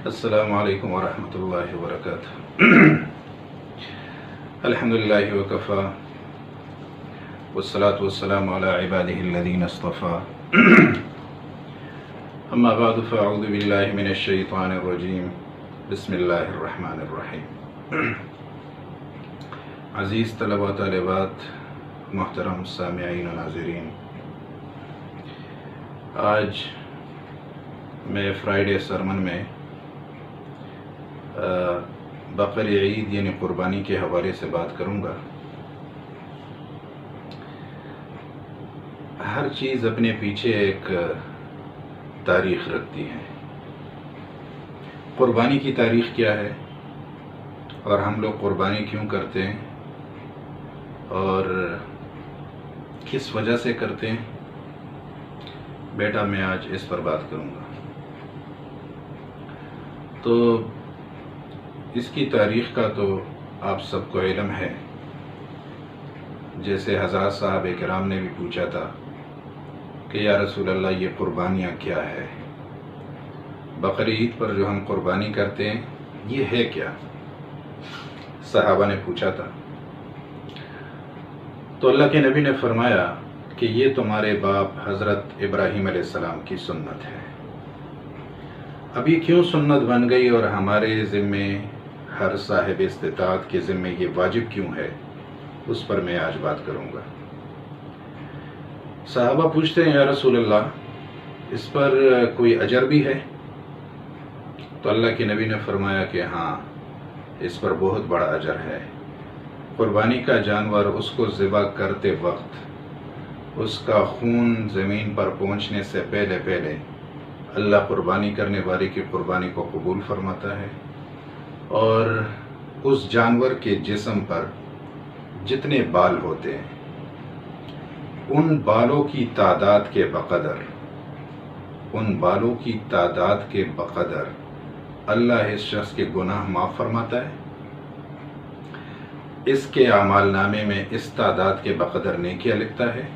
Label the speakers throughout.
Speaker 1: السلام علیکم ورحمۃ اللہ وبرکاتہ۔ الحمدللہ وکفی والصلاة والسلام علی عبادہ الذین اصطفی، اما بعد فاعوذ باللہ من الشیطان الرجیم، بسم اللہ الرحمن الرحیم۔ عزیز طلبہ طالبات، محترم سامعین و ناظرین، آج میں فرائیڈے سرمن میں بقر عید یعنی قربانی کے حوالے سے بات کروں گا۔ ہر چیز اپنے پیچھے ایک تاریخ رکھتی ہے۔ قربانی کی تاریخ کیا ہے اور ہم لوگ قربانی کیوں کرتے ہیں اور کس وجہ سے کرتے ہیں، بیٹا میں آج اس پر بات کروں گا۔ تو اس کی تاریخ کا تو آپ سب کو علم ہے، جیسے حضرات صاحب کرام نے بھی پوچھا تھا کہ یا رسول اللہ یہ قربانیاں کیا ہے، بقر عید پر جو ہم قربانی کرتے ہیں یہ ہے کیا؟ صحابہ نے پوچھا تھا، تو اللہ کے نبی نے فرمایا کہ یہ تمہارے باپ حضرت ابراہیم علیہ السلام کی سنت ہے۔ اب یہ کیوں سنت بن گئی اور ہمارے ذمے ہر صاحب استطاعت کے ذمے یہ واجب کیوں ہے، اس پر میں آج بات کروں گا۔ صحابہ پوچھتے ہیں یا رسول اللہ اس پر کوئی اجر بھی ہے؟ تو اللہ کے نبی نے فرمایا کہ ہاں، اس پر بہت بڑا اجر ہے۔ قربانی کا جانور اس کو ذبح کرتے وقت اس کا خون زمین پر پہنچنے سے پہلے اللہ قربانی کرنے والے کی قربانی کو قبول فرماتا ہے، اور اس جانور کے جسم پر جتنے بال ہوتے ہیں ان بالوں کی تعداد کے بقدر اللہ اس شخص کے گناہ معاف فرماتا ہے، اس کے اعمال نامے میں اس تعداد کے بقدر نیکیاں لکھتا ہے،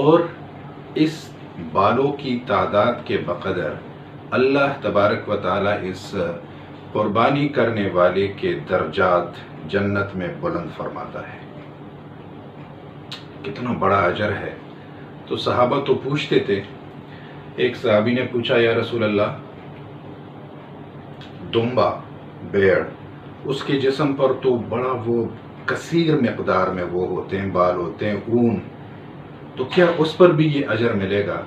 Speaker 1: اور اس بالوں کی تعداد کے بقدر اللہ تبارک و تعالی اس قربانی کرنے والے کے درجات جنت میں بلند فرماتا ہے۔ کتنا بڑا اجر ہے۔ تو صحابہ تو پوچھتے تھے، ایک صحابی نے پوچھا یا رسول اللہ دمبا بیڑ، اس کے جسم پر تو بڑا وہ کثیر مقدار میں وہ ہوتے ہیں، بال ہوتے ہیں، اون، تو کیا اس پر بھی یہ اجر ملے گا؟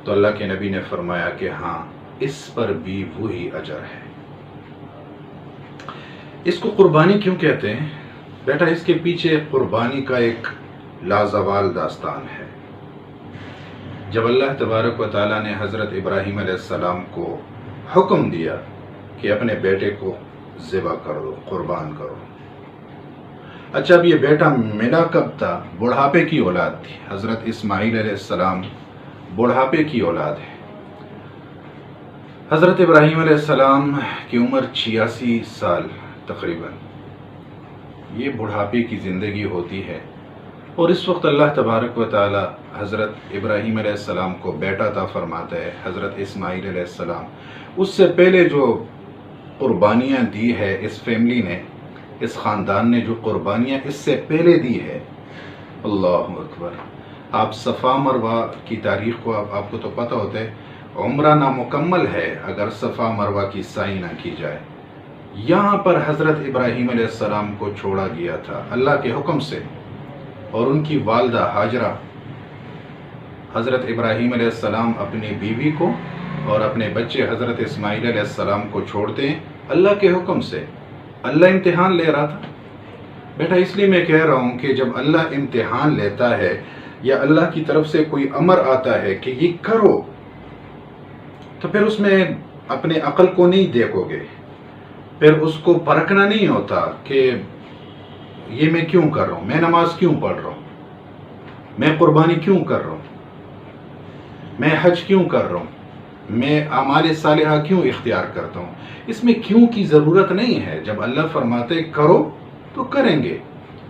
Speaker 1: تو اللہ کے نبی نے فرمایا کہ ہاں، اس پر بھی وہی اجر ہے۔ اس کو قربانی کیوں کہتے ہیں؟ بیٹا اس کے پیچھے قربانی کا ایک لازوال داستان ہے۔ جب اللہ تبارک و تعالیٰ نے حضرت ابراہیم علیہ السلام کو حکم دیا کہ اپنے بیٹے کو ذبح کر دو، قربان کرو۔ اچھا، اب یہ بیٹا ملا کب تھا؟ بڑھاپے کی اولاد تھی۔ حضرت اسماعیل علیہ السلام بڑھاپے کی اولاد ہے۔ حضرت ابراہیم علیہ السلام کی عمر 86 سال تقریباً، یہ بڑھاپے کی زندگی ہوتی ہے، اور اس وقت اللہ تبارک و تعالی حضرت ابراہیم علیہ السلام کو بیٹا عطا فرماتا ہے، حضرت اسماعیل علیہ السلام۔ اس سے پہلے جو قربانیاں دی ہے اس فیملی نے، اس خاندان نے جو قربانیاں اس سے پہلے دی ہے، اللہ اکبر۔ آپ صفا مروہ کی تاریخ کو آپ کو تو پتہ ہوتا ہے، عمرہ نامکمل ہے اگر صفا مروہ کی سعی نہ کی جائے۔ یہاں پر حضرت ابراہیم علیہ السلام کو چھوڑا گیا تھا اللہ کے حکم سے، اور ان کی والدہ ہاجرہ، حضرت ابراہیم علیہ السلام اپنی بیوی کو اور اپنے بچے حضرت اسماعیل علیہ السلام کو چھوڑتے ہیں اللہ کے حکم سے۔ اللہ امتحان لے رہا تھا۔ بیٹا اس لیے میں کہہ رہا ہوں کہ جب اللہ امتحان لیتا ہے یا اللہ کی طرف سے کوئی امر آتا ہے کہ یہ کرو، تو پھر اس میں اپنے عقل کو نہیں دیکھو گے، پھر اس کو پرکھنا نہیں ہوتا کہ یہ میں کیوں کر رہا ہوں، میں نماز کیوں پڑھ رہا ہوں، میں قربانی کیوں کر رہا ہوں، میں حج کیوں کر رہا ہوں، میں اعمال صالحہ کیوں اختیار کرتا ہوں۔ اس میں کیوں کی ضرورت نہیں ہے۔ جب اللہ فرماتے کرو تو کریں گے،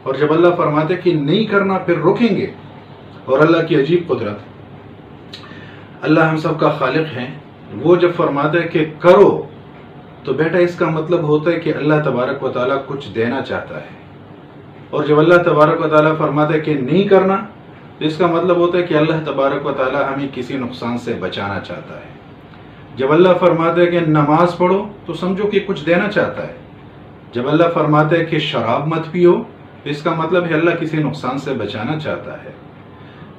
Speaker 1: اور جب اللہ فرماتے کہ نہیں کرنا پھر روکیں گے۔ اور اللہ کی عجیب قدرت، اللہ ہم سب کا خالق ہے، وہ جب فرماتا ہے کہ کرو تو بیٹا اس کا مطلب ہوتا ہے کہ اللہ تبارک و تعالیٰ کچھ دینا چاہتا ہے، اور جب اللہ تبارک و تعالیٰ فرماتا ہے کہ نہیں کرنا تو اس کا مطلب ہوتا ہے کہ اللہ تبارک و تعالیٰ ہمیں کسی نقصان سے بچانا چاہتا ہے۔ جب اللہ فرماتا ہے کہ نماز پڑھو تو سمجھو کہ کچھ دینا چاہتا ہے۔ جب اللہ فرماتا ہے کہ شراب مت پیو تو اس کا مطلب ہے اللہ کسی نقصان سے بچانا چاہتا ہے۔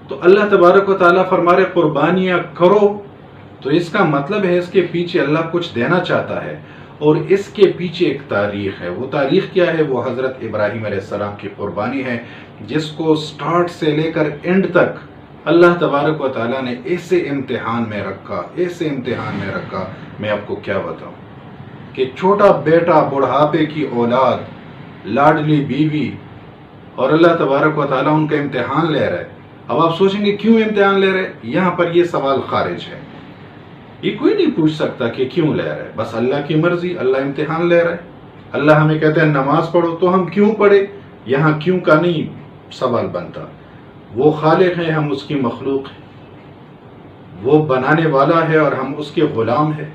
Speaker 1: تو اللہ تبارک و تعالیٰ فرما رہے قربانیاں کرو تو اس کا مطلب ہے اس کے پیچھے اللہ کچھ دینا چاہتا ہے، اور اس کے پیچھے ایک تاریخ ہے۔ وہ تاریخ کیا ہے؟ وہ حضرت ابراہیم علیہ السلام کی قربانی ہے، جس کو سٹارٹ سے لے کر اینڈ تک اللہ تبارک و تعالیٰ نے ایسے امتحان میں رکھا، میں آپ کو کیا بتاؤں کہ چھوٹا بیٹا، بڑھاپے کی اولاد، لاڈلی بیوی، اور اللہ تبارک و تعالیٰ ان کا امتحان لے رہا ہے۔ اب آپ سوچیں گے کیوں امتحان لے رہے؟ یہاں پر یہ سوال خارج ہے، یہ کوئی نہیں پوچھ سکتا کہ کیوں لے رہے، بس اللہ کی مرضی، اللہ امتحان لے رہا ہے۔ اللہ ہمیں کہتے ہیں نماز پڑھو تو ہم کیوں پڑھے؟ یہاں کیوں کا نہیں سوال بنتا۔ وہ خالق ہے، ہم اس کی مخلوق ہیں، وہ بنانے والا ہے اور ہم اس کے غلام ہیں،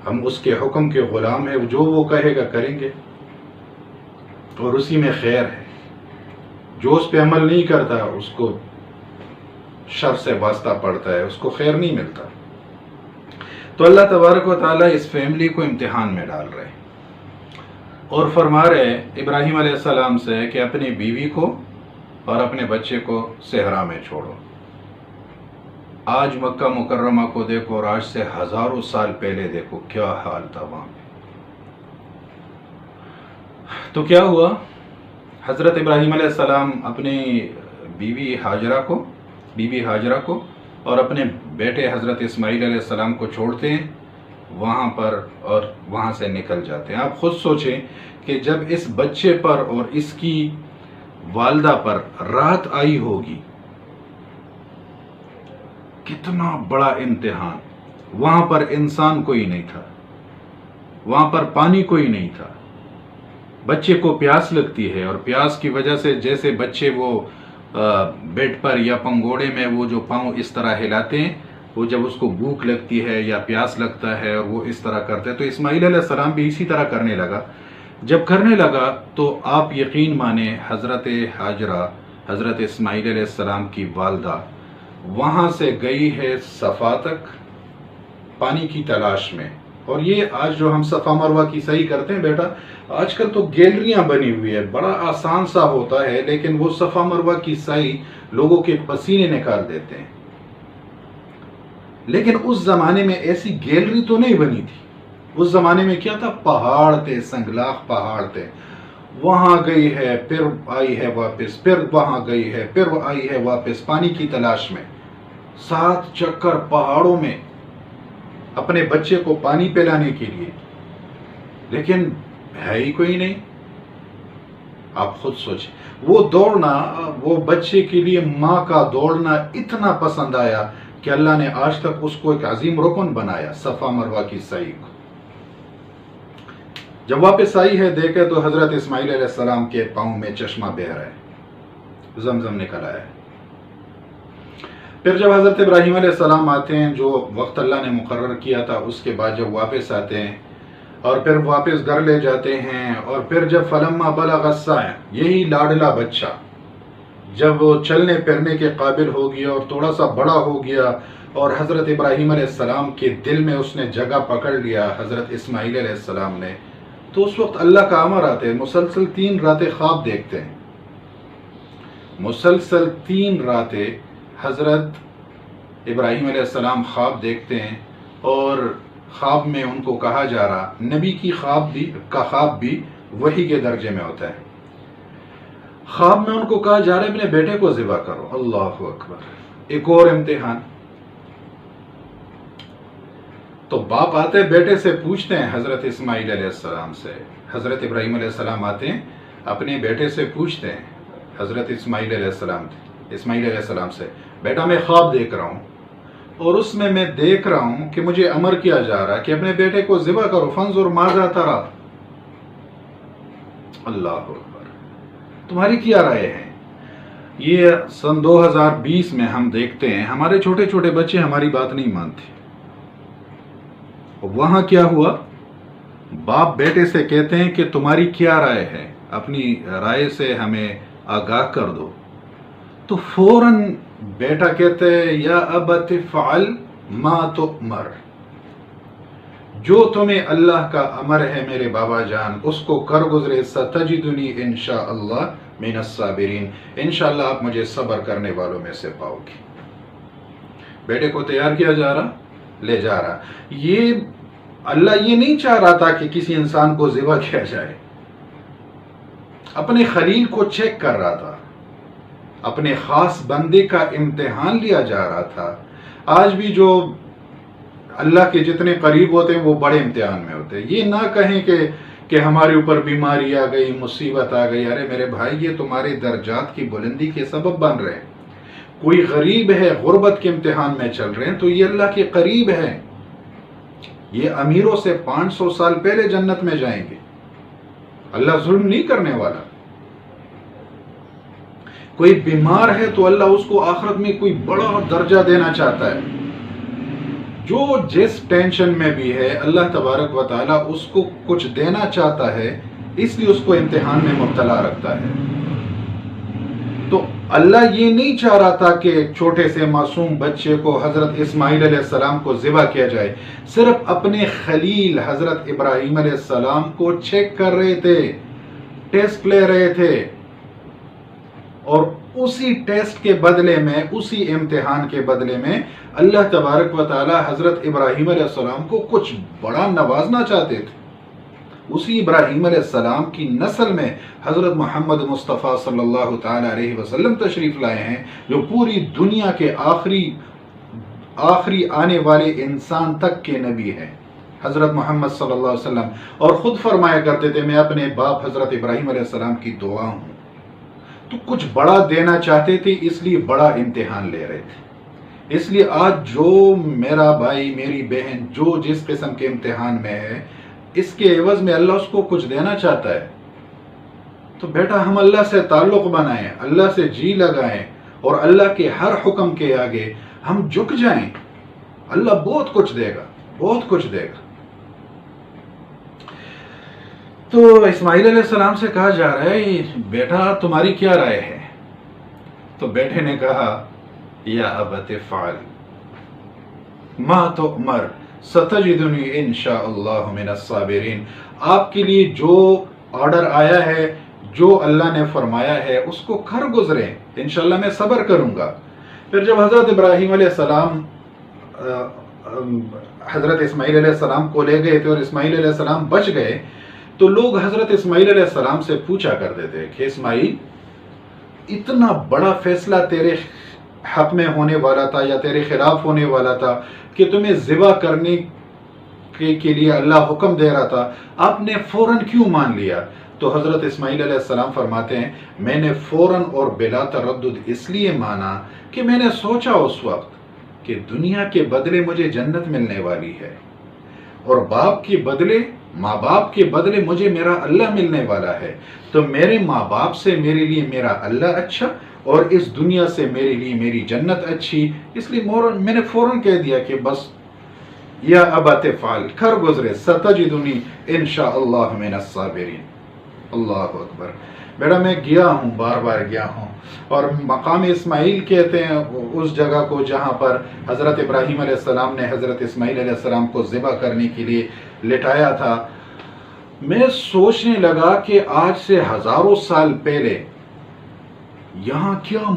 Speaker 1: ہم اس کے حکم کے غلام ہیں، جو وہ کہے گا کریں گے، اور اسی میں خیر ہے۔ جو اس پہ عمل نہیں کرتا اس کو شر سے واسطہ پڑتا ہے، اس کو خیر نہیں ملتا۔ تو اللہ تبارک و تعالیٰ اس فیملی کو امتحان میں ڈال رہے اور فرما رہے ابراہیم علیہ السلام سے کہ اپنی بیوی کو اور اپنے بچے کو صحرا میں چھوڑو۔ آج مکہ مکرمہ کو دیکھو اور آج سے ہزاروں سال پہلے دیکھو کیا حال تھا وہاں پہ۔ تو کیا ہوا؟ حضرت ابراہیم علیہ السلام اپنی بیوی ہاجرہ کو اور اپنے بیٹے حضرت اسماعیل علیہ السلام کو چھوڑتے ہیں وہاں پر، اور وہاں سے نکل جاتے ہیں۔ آپ خود سوچیں کہ جب اس بچے پر اور اس کی والدہ پر رات آئی ہوگی، کتنا بڑا امتحان۔ وہاں پر انسان کوئی نہیں تھا، وہاں پر پانی کوئی نہیں تھا، بچے کو پیاس لگتی ہے، اور پیاس کی وجہ سے جیسے بچے وہ بیڈ پر یا پنگوڑے میں وہ جو پاؤں اس طرح ہلاتے ہیں، وہ جب اس کو بھوک لگتی ہے یا پیاس لگتا ہے اور وہ اس طرح کرتے ہیں، تو اسماعیل علیہ السلام بھی اسی طرح کرنے لگا۔ جب کرنے لگا تو آپ یقین مانیں حضرت ہاجرہ، حضرت اسماعیل علیہ السلام کی والدہ، وہاں سے گئی ہے صفا تک پانی کی تلاش میں۔ اور یہ آج جو ہم صفا مروہ کی سعی کرتے ہیں بیٹا، آج کل تو گیلریاں بنی ہوئی ہے، بڑا آسان سا ہوتا ہے، لیکن وہ صفا مروہ کی سعی لوگوں کے پسینے نکال دیتے ہیں۔ لیکن اس زمانے میں ایسی گیلری تو نہیں بنی تھی۔ اس زمانے میں کیا تھا؟ پہاڑ تھے، سنگلاخ پہاڑ تھے۔ وہاں گئی ہے، پھر آئی ہے واپس، پھر وہاں گئی ہے، پھر آئی ہے واپس پانی کی تلاش میں، 7 چکر پہاڑوں میں اپنے بچے کو پانی پلانے کے لیے، لیکن ہے ہی کوئی نہیں۔ آپ خود سوچیں، وہ دوڑنا، وہ بچے کے لیے ماں کا دوڑنا اتنا پسند آیا کہ اللہ نے آج تک اس کو ایک عظیم رکن بنایا، صفا مروہ کی سعی کو۔ جب واپس آئی ہے دیکھے تو حضرت اسماعیل علیہ السلام کے پاؤں میں چشمہ بہہ رہا ہے، زمزم نکل آیا ہے۔ پھر جب حضرت ابراہیم علیہ السلام آتے ہیں، جو وقت اللہ نے مقرر کیا تھا، اس کے بعد جب واپس آتے ہیں اور پھر واپس گھر لے جاتے ہیں، اور پھر جب فلما بلغ السعی، یہی لاڈلا بچہ جب وہ چلنے پھرنے کے قابل ہو گیا اور تھوڑا سا بڑا ہو گیا، اور حضرت ابراہیم علیہ السلام کے دل میں اس نے جگہ پکڑ لیا حضرت اسماعیل علیہ السلام نے، تو اس وقت اللہ کا امر آتے ہیں، مسلسل 3 راتیں خواب دیکھتے ہیں، مسلسل 3 راتیں حضرت ابراہیم علیہ السلام خواب دیکھتے ہیں، اور خواب میں ان کو کہا جا رہا، نبی کی خواب بھی وحی کے درجے میں ہوتا ہے۔ خواب میں ان کو کہا جا رہا ہے اپنے بیٹے کو ذبح کرو۔ اللہ اکبر، ایک اور امتحان۔ تو باپ آتے بیٹے سے پوچھتے ہیں، حضرت اسماعیل علیہ السلام سے، حضرت ابراہیم علیہ السلام آتے ہیں اپنے بیٹے سے پوچھتے ہیں، حضرت اسماعیل علیہ السلام سے، بیٹا میں خواب دیکھ رہا ہوں، اور اس میں دیکھ رہا ہوں کہ مجھے امر کیا جا رہا ہے کہ اپنے بیٹے کو ذبح کرو، فانظر ماذا ترى۔ اللہ اکبر، تمہاری کیا رائے ہے؟ یہ سن 2020 میں ہم دیکھتے ہیں ہمارے چھوٹے چھوٹے بچے ہماری بات نہیں مانتے۔ وہاں کیا ہوا؟ باپ بیٹے سے کہتے ہیں کہ تمہاری کیا رائے ہے، اپنی رائے سے ہمیں آگاہ کر دو، تو فوراً بیٹا کہتے ہیں یا ابت فعل ما تؤمر، جو تمہیں اللہ کا امر ہے میرے بابا جان اس کو کر گزرے، ستجدنی انشاءاللہ من الصابرین، انشاءاللہ آپ مجھے صبر کرنے والوں میں سے پاؤ گے۔ بیٹے کو تیار کیا جا رہا، لے جا رہا، یہ اللہ یہ نہیں چاہ رہا تھا کہ کسی انسان کو ذبح کیا جائے، اپنے خلیل کو چیک کر رہا تھا، اپنے خاص بندے کا امتحان لیا جا رہا تھا۔ آج بھی جو اللہ کے جتنے قریب ہوتے ہیں وہ بڑے امتحان میں ہوتے ہیں۔ یہ نہ کہیں کہ ہمارے اوپر بیماری آ گئی، مصیبت آ گئی، ارے میرے بھائی یہ تمہارے درجات کی بلندی کے سبب بن رہے ہیں۔ کوئی غریب ہے، غربت کے امتحان میں چل رہے ہیں تو یہ اللہ کے قریب ہے، یہ امیروں سے 500 سال پہلے جنت میں جائیں گے۔ اللہ ظلم نہیں کرنے والا۔ کوئی بیمار ہے تو اللہ اس کو آخرت میں کوئی بڑا درجہ دینا چاہتا ہے۔ جو جس ٹینشن میں بھی ہے اللہ تبارک و تعالیٰ اس کو کچھ دینا چاہتا ہے، اس لیے اس کو امتحان میں مبتلا رکھتا ہے۔ تو اللہ یہ نہیں چاہ رہا تھا کہ چھوٹے سے معصوم بچے کو حضرت اسماعیل علیہ السلام کو ذبح کیا جائے، صرف اپنے خلیل حضرت ابراہیم علیہ السلام کو چیک کر رہے تھے، ٹیسٹ لے رہے تھے، اور اسی ٹیسٹ کے بدلے میں، اسی امتحان کے بدلے میں اللہ تبارک و تعالی حضرت ابراہیم علیہ السلام کو کچھ بڑا نوازنا چاہتے تھے۔ اسی ابراہیم علیہ السلام کی نسل میں حضرت محمد مصطفیٰ صلی اللہ تعالی علیہ وسلم تشریف لائے ہیں، جو پوری دنیا کے آخری آنے والے انسان تک کے نبی ہیں، حضرت محمد صلی اللہ علیہ وسلم، اور خود فرمایا کرتے تھے میں اپنے باپ حضرت ابراہیم علیہ السلام کی دعا ہوں۔ تو کچھ بڑا دینا چاہتے تھے، اس لیے بڑا امتحان لے رہے تھے۔ اس لیے آج جو میرا بھائی، میری بہن جو جس قسم کے امتحان میں ہے، اس کے عوض میں اللہ اس کو کچھ دینا چاہتا ہے، تو بیٹا ہم اللہ سے تعلق بنائیں، اللہ سے جی لگائیں، اور اللہ کے ہر حکم کے آگے ہم جھک جائیں، اللہ بہت کچھ دے گا، بہت کچھ دے گا۔ تو اسماعیل علیہ السلام سے کہا جا رہا ہے بیٹا تمہاری کیا رائے ہے؟ تو بیٹے نے کہا یا ابت فعل ما تؤمر ستجدنی انشاءاللہ من الصابرین، آپ کے لیے جو آرڈر آیا ہے، جو اللہ نے فرمایا ہے اس کو کر گزریں، انشاءاللہ میں صبر کروں گا۔ پھر جب حضرت ابراہیم علیہ السلام حضرت اسماعیل علیہ السلام کو لے گئے تھے اور اسماعیل علیہ السلام بچ گئے، تو لوگ حضرت اسماعیل علیہ السلام سے پوچھا کرتے تھے کہ اسماعیل اتنا بڑا فیصلہ تیرے حق میں ہونے والا تھا یا تیرے خلاف ہونے والا تھا کہ تمہیں ذبح کرنے کے لیے اللہ حکم دے رہا تھا، آپ نے فوراً کیوں مان لیا؟ تو حضرت اسماعیل علیہ السلام فرماتے ہیں میں نے فوراً اور بلا تردد اس لیے مانا کہ میں نے سوچا اس وقت کہ دنیا کے بدلے مجھے جنت ملنے والی ہے، اور باپ کے بدلے، ماں باپ کے بدلے مجھے میرا اللہ ملنے والا ہے، تو میرے ماں باپ سے میرے لیے میرا اللہ اچھا، اور اس دنیا سے میرے لیے میری جنت اچھی، اس لیے میں نے فوراً کہہ دیا کہ بس یا ابت فعل، کر گزرے، ستجدنی انشاءاللہ من الصابرین۔ اللہ اکبر۔ بیٹا میں گیا ہوں، بار بار گیا ہوں، اور مقام اسماعیل کہتے ہیں اس جگہ کو جہاں پر حضرت ابراہیم علیہ السلام نے حضرت اسماعیل علیہ السلام کو ذبح کرنے کے لیے لٹایا تھا۔ میں سوچنے لگا کہ آج سے ہزاروں سال پہلے یہاں کیا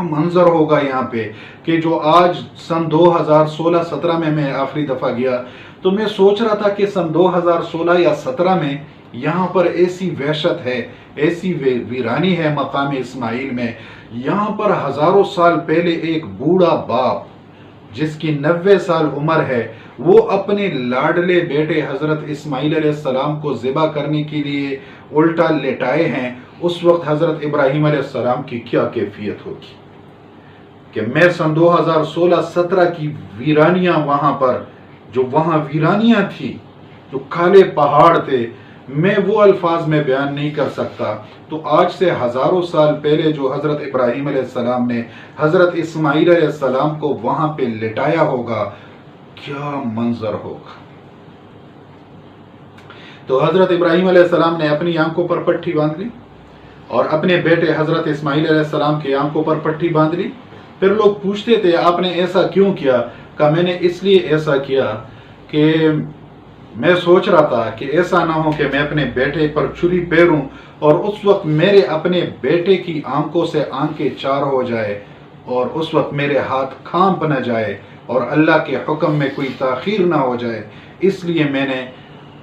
Speaker 1: منظر ہوگا یہاں پہ، کہ جو آج سن 2016-17 میں آخری دفعہ گیا تو میں سوچ رہا تھا کہ سن 2016 یا 17 میں یہاں پر ایسی وحشت ہے، ایسی ویرانی ہے مقام اسماعیل میں۔ یہاں پر ہزاروں سال پہلے ایک بوڑھا باپ جس کی 90 سال عمر ہے، وہ اپنے لاڈلے بیٹے حضرت اسماعیل علیہ السلام کو ذبح کرنے کے لیے الٹا لٹائے ہیں۔ اس وقت حضرت ابراہیم علیہ السلام کی کیا کیفیت ہوگی کہ میں سن 2016-17 کی ویرانیاں، وہاں پر جو وہاں ویرانیاں تھی، جو کالے پہاڑ تھے، میں وہ الفاظ میں بیان نہیں کر سکتا۔ تو آج سے ہزاروں سال پہلے جو حضرت ابراہیم علیہ السلام نے حضرت اسماعیل علیہ السلام کو وہاں پہ لٹایا ہوگا، کیا منظر ہوگا، تو حضرت ابراہیم علیہ السلام نے اپنی آنکھوں پر پٹھی باندھ لی اور اپنے بیٹے حضرت اسماعیل علیہ السلام کی آنکھوں پر پٹھی باندھ لی. پھر لوگ پوچھتے تھے آپ نے ایسا کیوں کیا؟ کہ میں نے اس لیے ایسا کیا کہ میں سوچ رہا تھا کہ ایسا نہ ہو کہ میں اپنے بیٹے پر چھری پھیروں اور اس وقت میرے اپنے بیٹے کی آنکھوں سے آنکھیں چار ہو جائے اور اس وقت میرے ہاتھ کھانپ نہ جائے اور اللہ کے حکم میں کوئی تاخیر نہ ہو جائے. اس لیے میں نے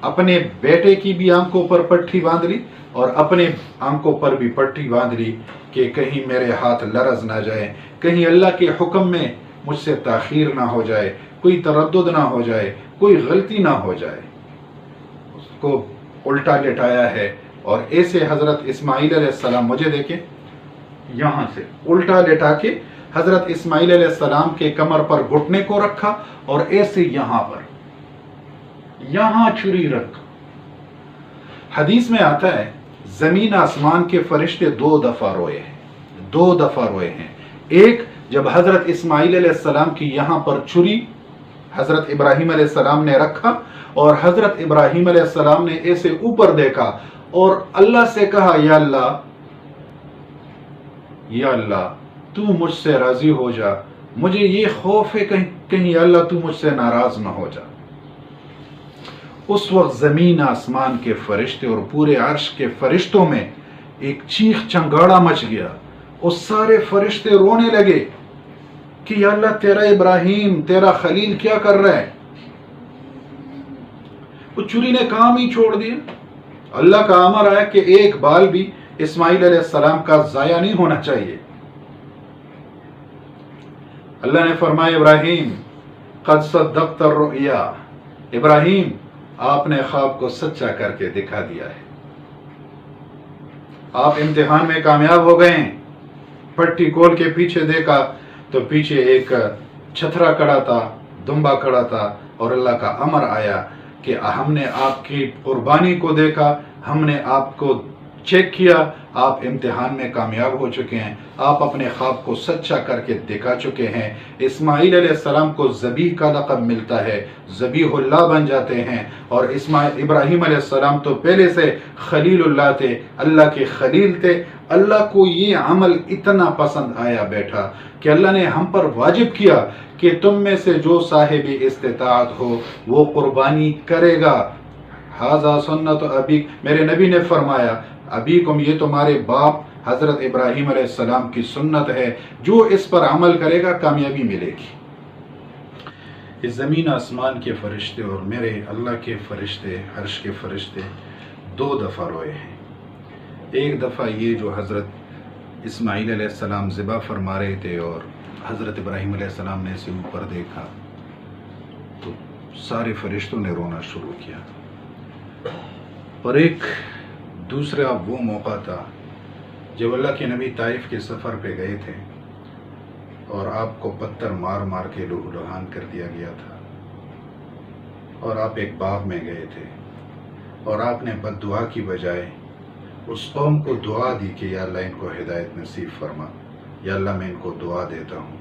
Speaker 1: اپنے بیٹے کی بھی آنکھوں پر پٹھی باندھ لی اور اپنے آنکھوں پر بھی پٹھی باندھ لی کہ کہیں میرے ہاتھ لرز نہ جائے، کہیں اللہ کے حکم میں مجھ سے تاخیر نہ ہو جائے، کوئی تردد نہ ہو جائے، کوئی غلطی نہ ہو جائے. اس کو الٹا لٹایا ہے اور ایسے حضرت اسماعیل علیہ السلام، مجھے دیکھیں یہاں سے الٹا لٹا کے حضرت اسماعیل علیہ السلام کے کمر پر گھٹنے کو رکھا اور ایسے یہاں پر یہاں چھری رکھ. حدیث میں آتا ہے زمین آسمان کے فرشتے 2 دفعہ روئے ہیں، 2 دفعہ روئے ہیں. ایک جب حضرت اسماعیل علیہ السلام کی یہاں پر چھری حضرت ابراہیم علیہ السلام نے رکھا اور حضرت ابراہیم علیہ السلام نے ایسے اوپر دیکھا اور اللہ سے کہا یا اللہ تو مجھ سے راضی ہو جا، مجھے یہ خوف ہے کہیں یا اللہ تو مجھ سے ناراض نہ ہو جا. اس وقت زمین آسمان کے فرشتے اور پورے عرش کے فرشتوں میں ایک چیخ چنگاڑا مچ گیا اور سارے فرشتے رونے لگے کہ یا اللہ تیرا ابراہیم تیرا خلیل کیا کر رہا ہے. وہ چھری نے کام ہی چھوڑ دیا. اللہ کا امر آیا کہ ایک بال بھی اسماعیل علیہ السلام کا ضائع نہیں ہونا چاہیے. اللہ نے فرمایا ابراہیم قد صدقت الرؤیا، ابراہیم آپ نے خواب کو سچا کر کے دکھا دیا ہے، آپ امتحان میں کامیاب ہو گئے ہیں. پٹی کھول کے پیچھے دیکھا تو پیچھے ایک چھترا کھڑا تھا، دمبا کھڑا تھا اور اللہ کا امر آیا کہ ہم نے آپ کی قربانی کو دیکھا، ہم نے آپ کو چیک کیا، آپ امتحان میں کامیاب ہو چکے ہیں، آپ اپنے خواب کو سچا کر کے دکھا چکے ہیں. اسماعیل علیہ السلام کو ذبیح کا لقب ملتا ہے، ذبیح اللہ بن جاتے ہیں. اور ابراہیم علیہ السلام تو پہلے سے خلیل اللہ تھے، اللہ کے خلیل تھے. اللہ کو یہ عمل اتنا پسند آیا بیٹھا کہ اللہ نے ہم پر واجب کیا کہ تم میں سے جو صاحب استطاعت ہو وہ قربانی کرے گا. ھذا سنت ابی، میرے نبی نے فرمایا ابیکم، یہ تمہارے باپ حضرت ابراہیم علیہ السلام کی سنت ہے، جو اس پر عمل کرے گا کامیابی ملے گی. اس زمین آسمان کے فرشتے اور میرے اللہ کے فرشتے، عرش کے فرشتے 2 دفعہ روئے ہیں. ایک دفعہ یہ جو حضرت اسماعیل علیہ السلام ذبح فرما رہے تھے اور حضرت ابراہیم علیہ السلام نے اسے اوپر دیکھا تو سارے فرشتوں نے رونا شروع کیا. اور ایک دوسرا وہ موقع تھا جب اللہ کے نبی طائف کے سفر پہ گئے تھے اور آپ کو پتھر مار مار کے لہو لہان کر دیا گیا تھا اور آپ ایک باغ میں گئے تھے اور آپ نے بد دعا کی بجائے اس قوم کو دعا دی کہ یا اللہ ان کو ہدایت نصیب فرما، یا اللہ میں ان کو دعا دیتا ہوں.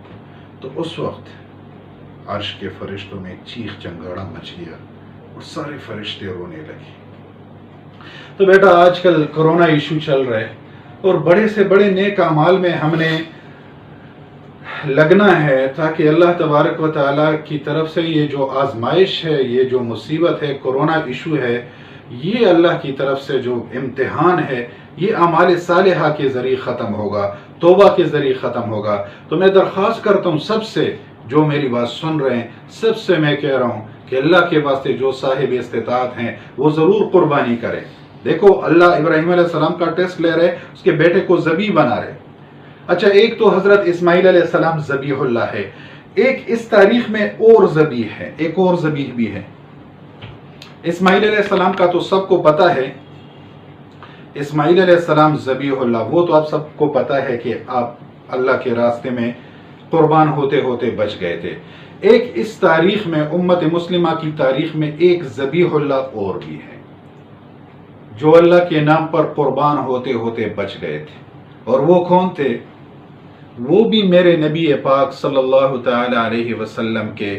Speaker 1: تو اس وقت عرش کے فرشتوں میں چیخ چنگاڑا مچ گیا اور سارے فرشتے رونے لگے. تو بیٹا آج کل کرونا ایشو چل رہا ہے اور بڑے سے بڑے نیک اعمال میں ہم نے لگنا ہے تاکہ اللہ تبارک و تعالیٰ کی طرف سے یہ جو آزمائش ہے، یہ جو مصیبت ہے، کرونا ایشو ہے، یہ اللہ کی طرف سے جو امتحان ہے یہ اعمال صالحہ کے ذریعے ختم ہوگا، توبہ کے ذریعے ختم ہوگا. تو میں درخواست کرتا ہوں سب سے جو میری بات سن رہے ہیں، سب سے میں کہہ رہا ہوں کہ اللہ کے واسطے جو صاحب استطاعت ہیں وہ ضرور قربانی کریں. دیکھو اللہ ابراہیم علیہ السلام کا ٹیسٹ لے رہے، اس کے بیٹے کو ذبیح بنا رہے. اچھا ایک تو حضرت اسماعیل علیہ السلام ذبیح اللہ ہے، ایک اس تاریخ میں اور ذبیح ہے، ایک اور ذبیح بھی ہے. اسماعیل علیہ السلام کا تو سب کو پتا ہے، اسماعیل علیہ السلام ذبیح اللہ، وہ تو آپ سب کو پتا ہے کہ آپ اللہ کے راستے میں قربان ہوتے ہوتے بچ گئے تھے. ایک اس تاریخ میں، امت مسلمہ کی تاریخ میں ایک ذبیح اللہ اور بھی ہے جو اللہ کے نام پر قربان ہوتے ہوتے بچ گئے تھے. اور وہ کون تھے؟ وہ بھی میرے نبی پاک صلی اللہ تعالی علیہ وسلم کے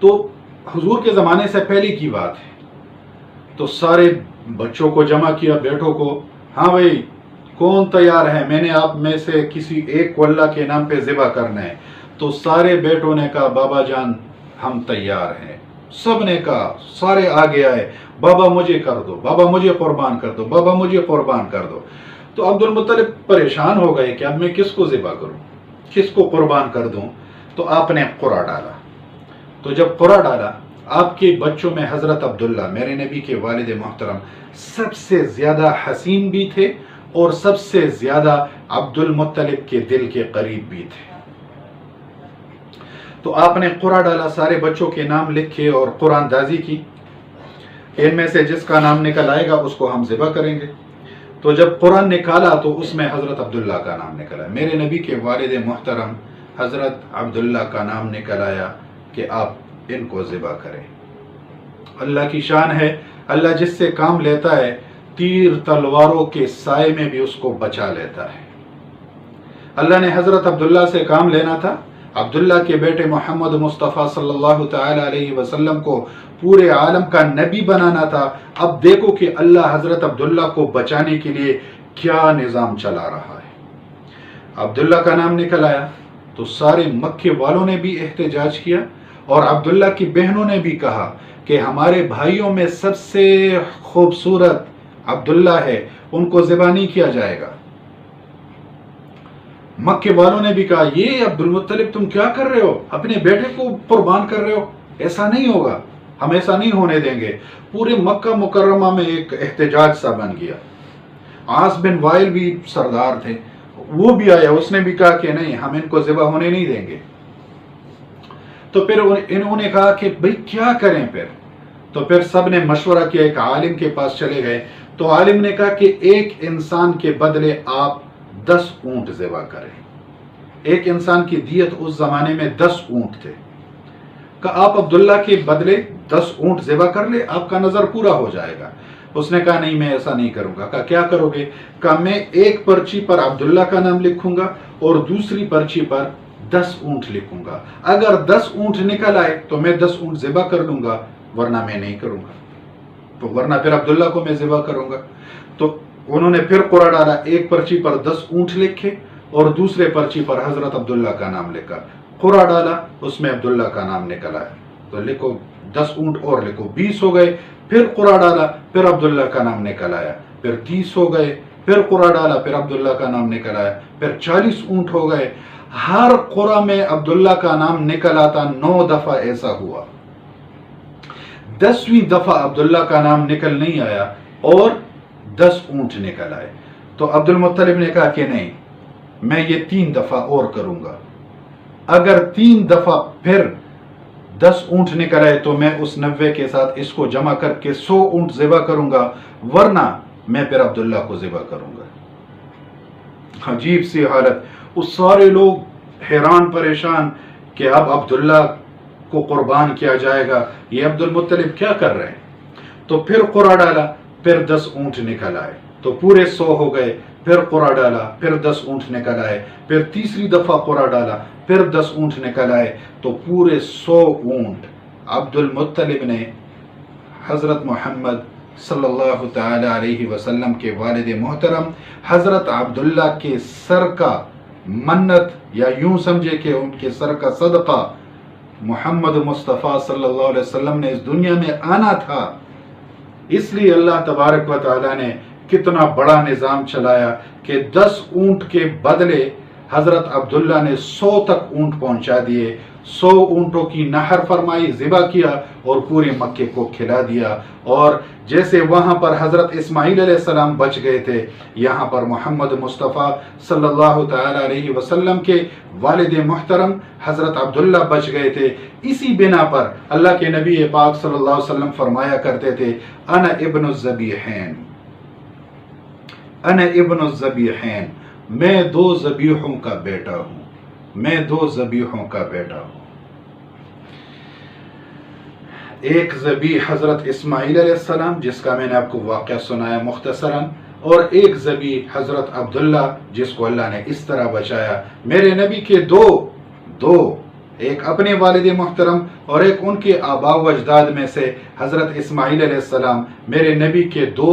Speaker 1: تو حضور کے زمانے سے پہلے کی بات ہے، تو سارے بچوں کو جمع کیا، بیٹوں کو، ہاں بھائی کون تیار ہے، میں نے آپ میں سے کسی ایک کو اللہ کے نام پہ ذبح کرنا ہے۔ تو سارے بیٹوں نے کہا بابا جان ہم تیار ہیں، سب نے کہا، سارے آگے آئے، بابا مجھے کر دو، بابا مجھے قربان کر دو، بابا مجھے قربان کر دو۔ تو عبد المطلب پریشان ہو گئے کہ اب میں کس کو ذبح کروں، کس کو قربان کر دوں، تو آپ نے قرعہ ڈالا۔ تو جب قرعہ ڈالا، آپ کے بچوں میں حضرت عبداللہ میرے نبی کے والد محترم سب سے زیادہ حسین بھی تھے اور سب سے زیادہ عبد المطلب کے دل کے قریب بھی تھے۔ تو آپ نے قرعہ ڈالا، سارے بچوں کے نام لکھے اور قرآن دازی کی، ان میں سے جس کا نام نکل آئے گا اس کو ہم ذبح کریں گے۔ تو جب قرآن نکالا تو اس میں حضرت عبداللہ کا نام نکلا، میرے نبی کے والد محترم حضرت عبداللہ کا نام نکل آیا کہ آپ ان کو ذبح کریں۔ اللہ کی شان ہے، اللہ جس سے کام لیتا ہے تیر تلواروں کے سائے میں بھی اس کو بچا لیتا ہے۔ اللہ نے حضرت عبداللہ سے کام لینا تھا، عبداللہ کے بیٹے محمد مصطفیٰ صلی اللہ تعالی علیہ وسلم کو پورے عالم کا نبی بنانا تھا۔ اب دیکھو کہ اللہ حضرت عبداللہ کو بچانے کے لیے کیا نظام چلا رہا ہے۔ عبداللہ کا نام نکل آیا تو سارے مکے والوں نے بھی احتجاج کیا اور عبداللہ کی بہنوں نے بھی کہا کہ ہمارے بھائیوں میں سب سے خوبصورت عبداللہ ہے، ان کو ذبح نہیں کیا جائے گا۔ مکے والوں نے بھی کہا یہ عبد المطلب تم کیا کر رہے ہو، اپنے بیٹے کو قربان کر رہے ہو، ایسا نہیں ہوگا، ہم ایسا نہیں ہونے دیں گے۔ پورے مکہ مکرمہ میں ایک احتجاج سا بن گیا۔ عاص بن وائل بھی سردار تھے، وہ بھی آیا، اس نے بھی کہا کہ نہیں ہم ان کو ذبح ہونے نہیں دیں گے۔ تو پھر انہوں نے کہا کہ بھئی کیا کریں پھر؟ تو پھر سب نے مشورہ کیا، ایک عالم کے پاس چلے گئے تو عالم نے کہا کہ ایک انسان کے بدلے آپ 10 اونٹ ذبح کریں۔ ایک انسان کی دیت اس زمانے میں 10 اونٹ تھے۔ کہ آپ عبداللہ کے بدلے 10 اونٹ ذبح کر لے، آپ کا نظر پورا ہو جائے گا۔ اس نے کہا نہیں میں ایسا نہیں کروں گا۔ کہا کیا کرو گے؟ کہا میں ایک پرچی پر عبداللہ کا نام لکھوں گا اور دوسری پرچی پر 10 اونٹ لکھوں گا، اگر 10 اونٹ نکل آئے تو میں 10 اونٹ ذبح کر لوں گا، ورنہ میں نہیں کروں گا، تو ورنہ پھر عبداللہ کو میں ذبح کروں گا۔ تو انہوں نے پھر قرعہ ڈالا، ایک پرچی پر 10 اونٹ لکھے اور دوسرے پرچی پر حضرت عبداللہ کا نام لکھا۔ قرعہ ڈالا، اس میں عبداللہ کا نام نکل آیا، تو لکھو 10 اونٹ اور لکھو، 20 ہو گئے۔ پھر قرعہ ڈالا، پھر عبداللہ کا نام نکل آیا، پھر 30 ہو گئے۔ پھر قرعہ ڈالا، پھر عبداللہ کا نام نکل آیا، پھر 40 اونٹ ہو گئے۔ ہر قرعہ میں عبداللہ کا نام نکل آتا، 9 دفعہ ایسا ہوا۔ 10ویں دفعہ عبداللہ کا نام نکل نہیں آیا اور 10 اونٹ نکل آئے۔ تو عبد المطلب نے کہا کہ نہیں میں یہ 3 دفعہ اور کروں گا، اگر 3 دفعہ پھر 10 اونٹ نکل آئے تو میں اس 90 کے ساتھ اس کو جمع کر کے 100 اونٹ ذبح کروں گا، ورنہ میں پھر عبداللہ کو ذبح کروں گا۔ عجیب سی حالت، اس سارے لوگ حیران پریشان کہ اب عبداللہ کو قربان کیا جائے گا، یہ عبد المطلب کیا کر رہے ہیں؟ تو پھر قرعہ ڈالا، پھر 10 اونٹ نکل آئے تو پورے 100 ہو گئے۔ پھر قرعہ ڈالا، پھر 10 اونٹ نکل آئے، پھر تیسری دفعہ قرعہ ڈالا، پھر 10 اونٹ نکل آئے تو پورے 100 اونٹ عبد المطلب نے حضرت محمد صلی اللہ تعالی علیہ وسلم کے والد محترم حضرت عبداللہ کے سر کا منت، یا یوں سمجھے کہ ان کے سر کا صدقہ محمد مصطفیٰ صلی اللہ علیہ وسلم نے اس دنیا میں آنا تھا، اس لیے اللہ تبارک و تعالیٰ نے کتنا بڑا نظام چلایا کہ 10 اونٹ کے بدلے حضرت عبداللہ نے 100 تک اونٹ پہنچا دیے، 100 اونٹوں کی نحر فرمائی، ذبح کیا اور پورے مکے کو کھلا دیا۔ اور جیسے وہاں پر حضرت اسماعیل علیہ السلام بچ گئے تھے، یہاں پر محمد مصطفیٰ صلی اللہ تعالی علیہ وسلم کے والد محترم حضرت عبداللہ بچ گئے تھے۔ اسی بنا پر اللہ کے نبی پاک صلی اللہ علیہ وسلم فرمایا کرتے تھے انا ابن الذبیحین، انا ابن الذبیحین، میں 2 ذبیحوں کا بیٹا ہوں، میں 2 ذبیحوں کا بیٹا ہوں۔ ایک ذبیح حضرت اسماعیل علیہ السلام جس کا میں نے آپ کو واقعہ سنایا مختصراً، اور ایک ذبیح حضرت عبداللہ جس کو اللہ نے اس طرح بچایا۔ میرے نبی کے دو ایک اپنے والد محترم اور ایک ان کے آبا و اجداد میں سے حضرت اسماعیل علیہ السلام میرے نبی کے دو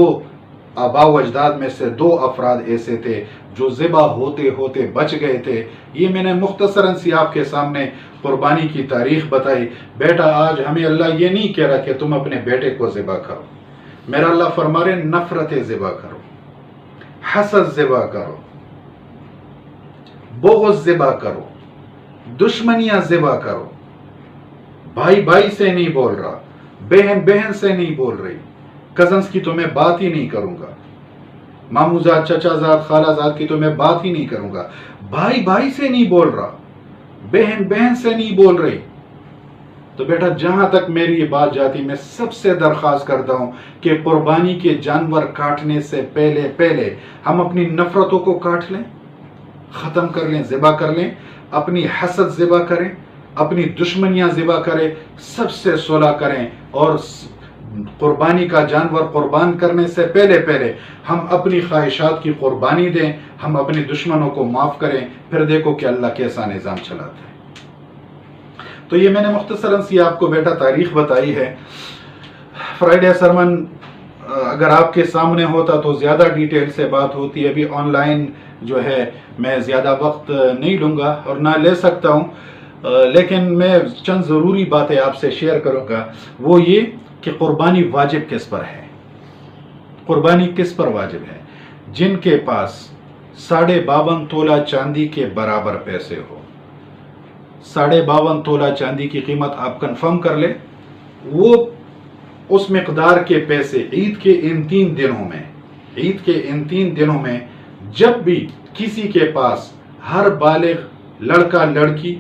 Speaker 1: آبا و اجداد میں سے دو افراد ایسے تھے جو ذبح ہوتے ہوتے بچ گئے تھے۔ یہ میں نے مختصراً سی آپ کے سامنے قربانی کی تاریخ بتائی۔ بیٹا آج ہمیں اللہ یہ نہیں کہہ رہا کہ تم اپنے بیٹے کو ذبح کرو، میرا اللہ فرما رہے نفرتیں ذبح کرو، حسد ذبح کرو، بغض ذبح کرو، دشمنیاں ذبح کرو۔ بھائی بھائی سے نہیں بول رہا، بہن بہن سے نہیں بول رہی، کزنز کی تو میں بات ہی نہیں کروں گا، ماموں زاد، چچا زاد، خالہ زاد کی تو میں بات ہی نہیں کروں گا۔ بھائی بھائی سے نہیں بول رہا، بہن بہن سے نہیں بول رہی۔ تو بیٹا جہاں تک میری یہ بات جاتی، میں سب سے درخواست کرتا ہوں کہ قربانی کے جانور کاٹنے سے پہلے ہم اپنی نفرتوں کو کاٹ لیں، ختم کر لیں، ذبح کر لیں، اپنی حسد ذبح کریں، اپنی دشمنیاں ذبح کریں، سب سے صلح کریں، اور قربانی کا جانور قربان کرنے سے پہلے ہم اپنی خواہشات کی قربانی دیں، ہم اپنے دشمنوں کو معاف کریں، پھر دیکھو کہ اللہ کیسا نظام چلاتا ہے۔ تو یہ میں نے مختصراً سی آپ کو بیٹا تاریخ بتائی ہے۔ فرائیڈے سرمن اگر آپ کے سامنے ہوتا تو زیادہ ڈیٹیل سے بات ہوتی ہے، ابھی آن لائن جو ہے میں زیادہ وقت نہیں لوں گا اور نہ لے سکتا ہوں، لیکن میں چند ضروری باتیں آپ سے شیئر کروں گا۔ وہ یہ کہ قربانی واجب کس پر ہے، قربانی کس پر واجب ہے؟ جن کے پاس 52.5 تولہ چاندی کے برابر پیسے ہو۔ 52.5 تولہ چاندی کی قیمت آپ کنفرم کر لیں، وہ اس مقدار کے پیسے عید کے ان 3 دنوں میں جب بھی کسی کے پاس ہر بالغ لڑکا لڑکی،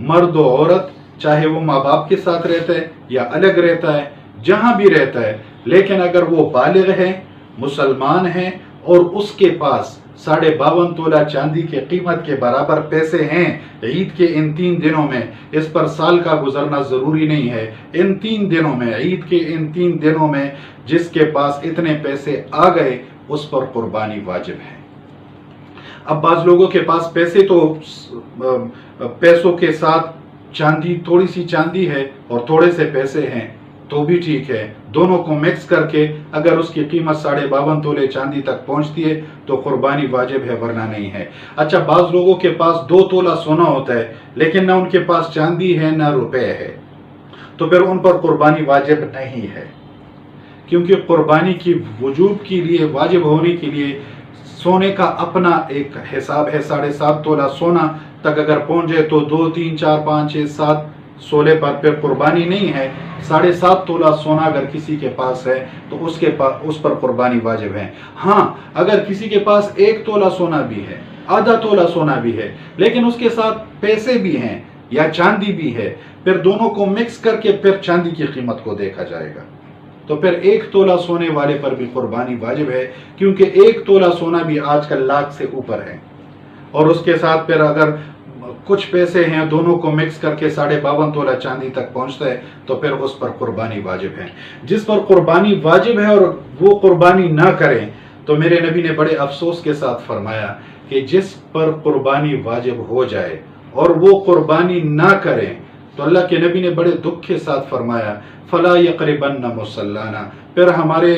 Speaker 1: مرد و عورت، چاہے وہ ماں باپ کے ساتھ رہتا ہے یا الگ رہتا ہے، جہاں بھی رہتا ہے، لیکن اگر وہ بالغ ہے، مسلمان ہے اور اس کے پاس 52.5 تولہ چاندی کے قیمت کے برابر پیسے ہیں عید کے ان 3 دنوں میں، اس پر سال کا گزرنا ضروری نہیں ہے، ان 3 دنوں میں، عید کے ان 3 دنوں میں جس کے پاس اتنے پیسے آ گئے اس پر قربانی واجب ہے۔ اب بعض لوگوں کے پاس پیسے تو پیسوں کے ساتھ چاندی، تھوڑی سی چاندی ہے اور تھوڑے سے پیسے ہیں تو بھی ٹھیک ہے، دونوں کو مکس کر کے اگر اس کی قیمت 52.5 تولے چاندی تک پہنچتی ہے تو قربانی واجب ہے، ورنہ نہیں ہے۔ اچھا، بعض لوگوں کے پاس 2 تولہ سونا ہوتا ہے لیکن نہ ان کے پاس چاندی ہے نہ روپے ہے، تو پھر ان پر قربانی واجب نہیں ہے، کیونکہ قربانی کی وجوب کے لیے، واجب ہونے کے لیے سونے کا اپنا ایک حساب ہے۔ 7.5 تولہ سونا تک اگر پہنچ جائے تو 2 3 4 5 6 7 سولے پر پھر قربانی نہیں ہے۔ 7.5 تولہ سونا اگر کسی کے پاس ہے تو اس پر قربانی واجب ہے۔ ہاں، اگر کسی کے پاس 1 تولہ سونا بھی ہے، آدھا تولہ سونا بھی ہے، لیکن اس کے ساتھ پیسے بھی ہیں یا چاندی بھی ہے، پھر دونوں کو مکس کر کے پھر چاندی کی قیمت کو دیکھا جائے گا، تو پھر 1 تولہ سونے والے پر بھی قربانی واجب ہے، کیونکہ 1 تولہ سونا بھی آج کل لاکھ سے اوپر ہے، اور اس کے ساتھ پھر اگر کچھ پیسے ہیں، دونوں کو مکس کر کے 52.5 تولہ چاندی تک پہنچتا ہے تو پھر اس پر قربانی واجب ہے۔ جس پر قربانی واجب ہے اور وہ قربانی نہ کریں تو میرے نبی نے بڑے افسوس کے ساتھ فرمایا کہ جس پر قربانی واجب ہو جائے اور وہ قربانی نہ کریں تو اللہ کے نبی نے بڑے دکھ کے ساتھ فرمایا فلا یقربن مصلانا، پھر ہمارے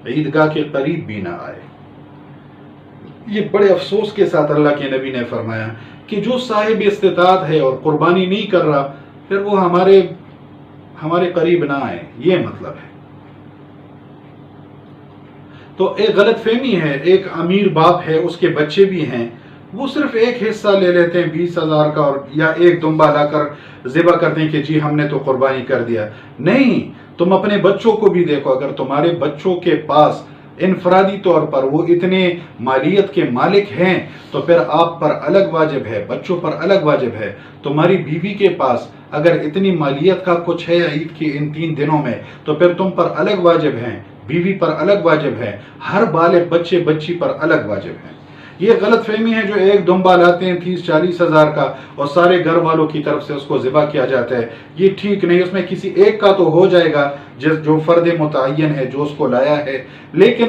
Speaker 1: عیدگاہ کے قریب بھی نہ آئے۔ یہ بڑے افسوس کے ساتھ اللہ کے نبی نے فرمایا کہ جو صاحب استطاعت ہے اور قربانی نہیں کر رہا، پھر وہ ہمارے قریب نہ آئے، یہ مطلب ہے۔ تو ایک غلط فہمی ہے، ایک امیر باپ ہے، اس کے بچے بھی ہیں، وہ صرف ایک حصہ لے لیتے ہیں 20,000 کا، اور یا ایک دمبا لا کر ذبح کرتے ہیں کہ جی ہم نے تو قربانی کر دیا۔ نہیں، تم اپنے بچوں کو بھی دیکھو، اگر تمہارے بچوں کے پاس انفرادی طور پر وہ اتنے مالیت کے مالک ہیں تو پھر آپ پر الگ واجب ہے، بچوں پر الگ واجب ہے۔ تمہاری بیوی کے پاس اگر اتنی مالیت کا کچھ ہے عید کے ان 3 دنوں میں تو پھر تم پر الگ واجب ہے، بیوی پر الگ واجب ہے، ہر بالغ بچے بچی پر الگ واجب ہے۔ یہ غلط فہمی ہے جو ایک دمبا لاتے ہیں 30-40 ہزار کا اور سارے گھر والوں کی طرف سے اس کو ذبح کیا جاتا ہے، یہ ٹھیک نہیں۔ اس میں کسی ایک کا تو ہو جائے گا جو فرد متعین ہے، جو اس کو لایا ہے، لیکن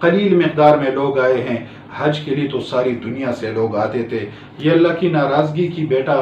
Speaker 1: قلیل مقدار میں لوگ آئے ہیں، حج کے لیے تو ساری دنیا سے لوگ آتے تھے۔ یہ اللہ کی ناراضگی کی بیٹا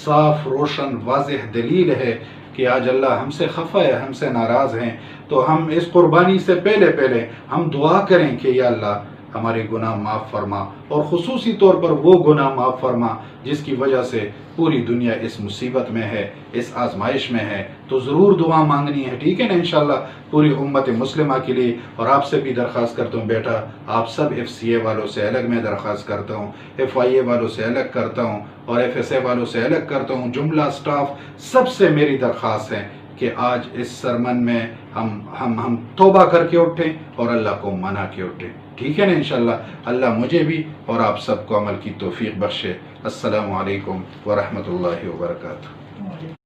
Speaker 1: صاف روشن واضح دلیل ہے کہ آج اللہ ہم سے خفا ہے، ہم سے ناراض ہیں۔ تو ہم اس قربانی سے پہلے ہم دعا کریں کہ یا اللہ ہمارے گناہ معاف فرما، اور خصوصی طور پر وہ گناہ معاف فرما جس کی وجہ سے پوری دنیا اس مصیبت میں ہے، اس آزمائش میں ہے۔ تو ضرور دعا مانگنی ہے، ٹھیک ہے نا، انشاءاللہ پوری امت مسلمہ کے لیے۔ اور آپ سے بھی درخواست کرتا ہوں بیٹا، آپ سب FCA والوں سے الگ میں درخواست کرتا ہوں، FIA والوں سے الگ کرتا ہوں، اور FSA والوں سے الگ کرتا ہوں، جملہ سٹاف سب سے میری درخواست ہے کہ آج اس سرمن میں ہم توبہ کر کے اٹھیں اور اللہ کو منا کے اٹھیں، ٹھیک ہے نا انشاءاللہ۔ اللہ مجھے بھی اور آپ سب کو عمل کی توفیق بخشے۔ السلام علیکم ورحمۃ اللہ وبرکاتہ۔